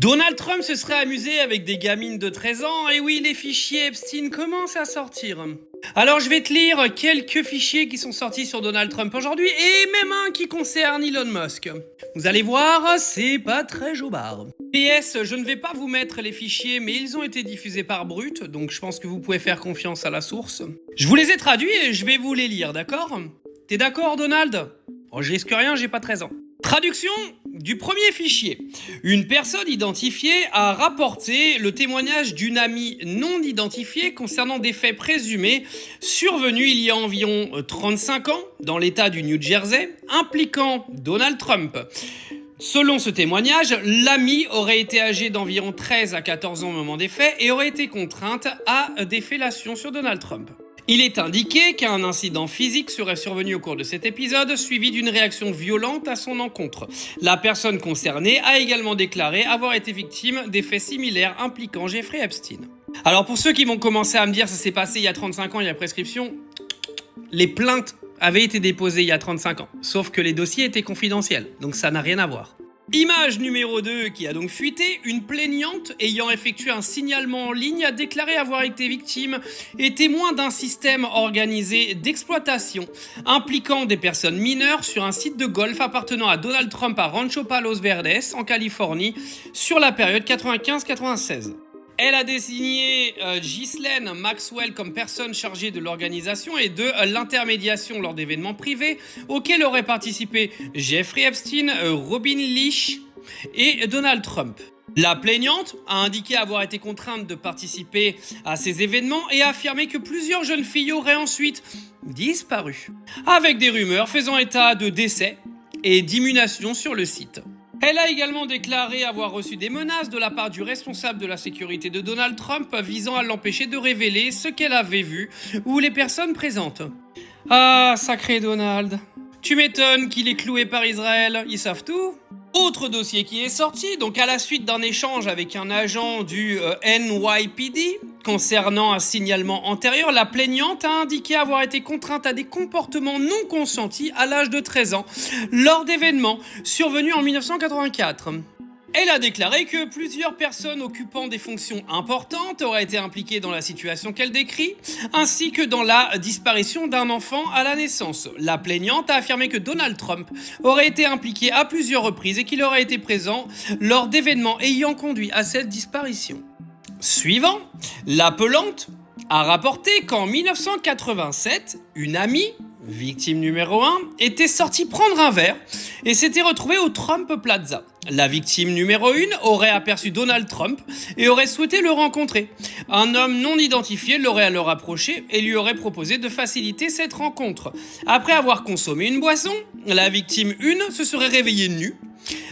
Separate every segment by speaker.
Speaker 1: Donald Trump se serait amusé avec des gamines de 13 ans, et oui, les fichiers Epstein commencent à sortir. Alors je vais te lire quelques fichiers qui sont sortis sur Donald Trump aujourd'hui, et même un qui concerne Elon Musk. Vous allez voir, c'est pas très jobard. PS, je ne vais pas vous mettre les fichiers, mais ils ont été diffusés par Brut, donc je pense que vous pouvez faire confiance à la source. Je vous les ai traduits et je vais vous les lire, d'accord? T'es d'accord, Donald? Oh, je risque rien, j'ai pas 13 ans. Traduction du premier fichier. Une personne identifiée a rapporté le témoignage d'une amie non identifiée concernant des faits présumés survenus il y a environ 35 ans dans l'état du New Jersey, impliquant Donald Trump. Selon ce témoignage, l'amie aurait été âgée d'environ 13 à 14 ans au moment des faits et aurait été contrainte à des fellations sur Donald Trump. Il est indiqué qu'un incident physique serait survenu au cours de cet épisode, suivi d'une réaction violente à son encontre. La personne concernée a également déclaré avoir été victime des faits similaires impliquant Jeffrey Epstein. Alors pour ceux qui vont commencer à me dire ça s'est passé il y a 35 ans, il y a prescription, les plaintes avaient été déposées il y a 35 ans, sauf que les dossiers étaient confidentiels, donc ça n'a rien à voir. Image numéro 2 qui a donc fuité, une plaignante ayant effectué un signalement en ligne a déclaré avoir été victime et témoin d'un système organisé d'exploitation impliquant des personnes mineures sur un site de golf appartenant à Donald Trump à Rancho Palos Verdes en Californie sur la période 95-96. Elle a désigné Ghislaine Maxwell comme personne chargée de l'organisation et de l'intermédiation lors d'événements privés auxquels auraient participé Jeffrey Epstein, Robin Leach et Donald Trump. La plaignante a indiqué avoir été contrainte de participer à ces événements et a affirmé que plusieurs jeunes filles auraient ensuite disparu, avec des rumeurs faisant état de décès et d'immunation sur le site. Elle a également déclaré avoir reçu des menaces de la part du responsable de la sécurité de Donald Trump visant à l'empêcher de révéler ce qu'elle avait vu ou les personnes présentes. Ah, sacré Donald. Tu m'étonnes qu'il est cloué par Israël, ils savent tout. Autre dossier qui est sorti, donc à la suite d'un échange avec un agent du NYPD concernant un signalement antérieur, la plaignante a indiqué avoir été contrainte à des comportements non consentis à l'âge de 13 ans lors d'événements survenus en 1984. Elle a déclaré que plusieurs personnes occupant des fonctions importantes auraient été impliquées dans la situation qu'elle décrit, ainsi que dans la disparition d'un enfant à la naissance. La plaignante a affirmé que Donald Trump aurait été impliqué à plusieurs reprises et qu'il aurait été présent lors d'événements ayant conduit à cette disparition. Suivant, l'appelante a rapporté qu'en 1987, une amie, victime numéro 1, était sortie prendre un verre et s'était retrouvée au Trump Plaza. La victime numéro 1 aurait aperçu Donald Trump et aurait souhaité le rencontrer. Un homme non identifié l'aurait alors approché et lui aurait proposé de faciliter cette rencontre. Après avoir consommé une boisson, la victime 1 se serait réveillée nue,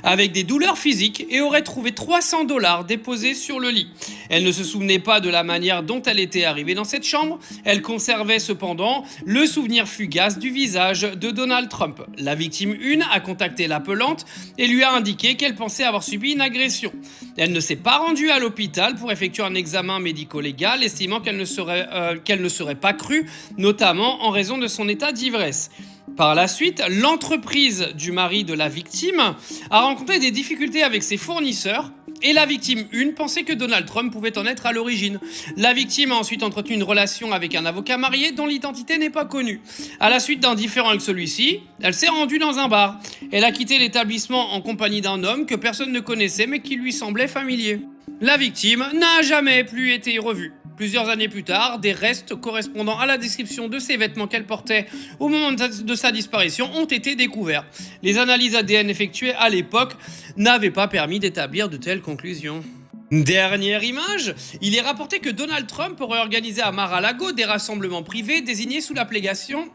Speaker 1: avec des douleurs physiques et aurait trouvé $300 déposés sur le lit. Elle ne se souvenait pas de la manière dont elle était arrivée dans cette chambre. Elle conservait cependant le souvenir fugace du visage de Donald Trump. La victime 1 a contacté l'appelante et lui a indiqué qu'elle pensait avoir subi une agression. Elle ne s'est pas rendue à l'hôpital pour effectuer un examen médico-légal, estimant qu'elle ne serait pas crue, notamment en raison de son état d'ivresse. Par la suite, l'entreprise du mari de la victime a rencontré des difficultés avec ses fournisseurs et la victime 1 pensait que Donald Trump pouvait en être à l'origine. La victime a ensuite entretenu une relation avec un avocat marié dont l'identité n'est pas connue. À la suite d'un différend avec celui-ci, elle s'est rendue dans un bar. Elle a quitté l'établissement en compagnie d'un homme que personne ne connaissait mais qui lui semblait familier. La victime n'a jamais plus été revue. Plusieurs années plus tard, des restes correspondant à la description de ses vêtements qu'elle portait au moment de sa disparition ont été découverts. Les analyses ADN effectuées à l'époque n'avaient pas permis d'établir de telles conclusions. Dernière image, il est rapporté que Donald Trump aurait organisé à Mar-a-Lago des rassemblements privés désignés sur l'appellation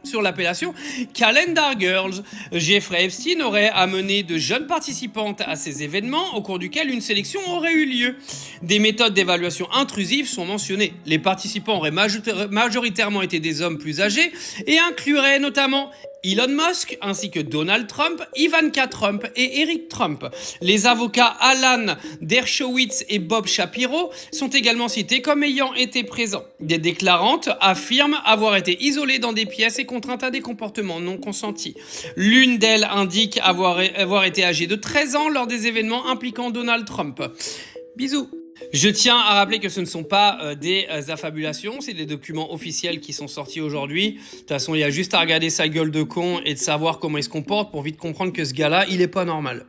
Speaker 1: Calendar Girls. Jeffrey Epstein aurait amené de jeunes participantes à ces événements au cours duquel une sélection aurait eu lieu. Des méthodes d'évaluation intrusives sont mentionnées. Les participants auraient majoritairement été des hommes plus âgés et incluraient notamment Elon Musk ainsi que Donald Trump, Ivanka Trump et Eric Trump. Les avocats Alan Dershowitz et Bob Shapiro sont également cités comme ayant été présents. Des déclarantes affirment avoir été isolées dans des pièces et contraintes à des comportements non consentis. L'une d'elles indique avoir été âgée de 13 ans lors des événements impliquant Donald Trump. Bisous. Je tiens à rappeler que ce ne sont pas des affabulations, c'est des documents officiels qui sont sortis aujourd'hui. De toute façon, il y a juste à regarder sa gueule de con et de savoir comment il se comporte pour vite comprendre que ce gars-là, il est pas normal.